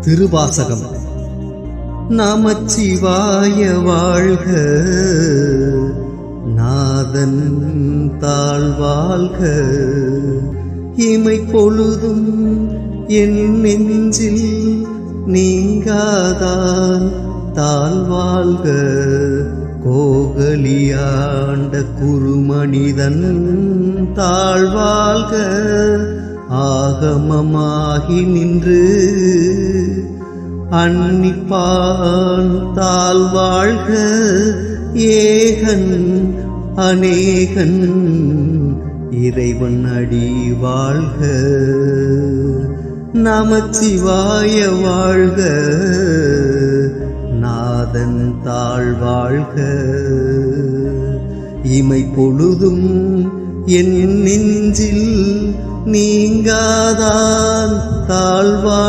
திருவாசகம். நமச்சிவாய வாழ்க, நாதன் தாழ்வாழ்க. இமை பொழுதும் என் நெஞ்சில் நீங்காதான் தாழ்வாழ்க. கோகலியாண்ட குருமனிதன் தாழ்வாழ்க. ஆகமமாகி நின்று அன்னிப்பான் தாழ்வாழ்க. ஏகன் அநேகன் இறைவன் அடி வாழ்க. நமச்சிவாய வாழ்க, நாதன் தாழ்வாழ்க. இமை பொழுதும் என் நெஞ்சில் நீங்காதான் தாழ்வாழ்க.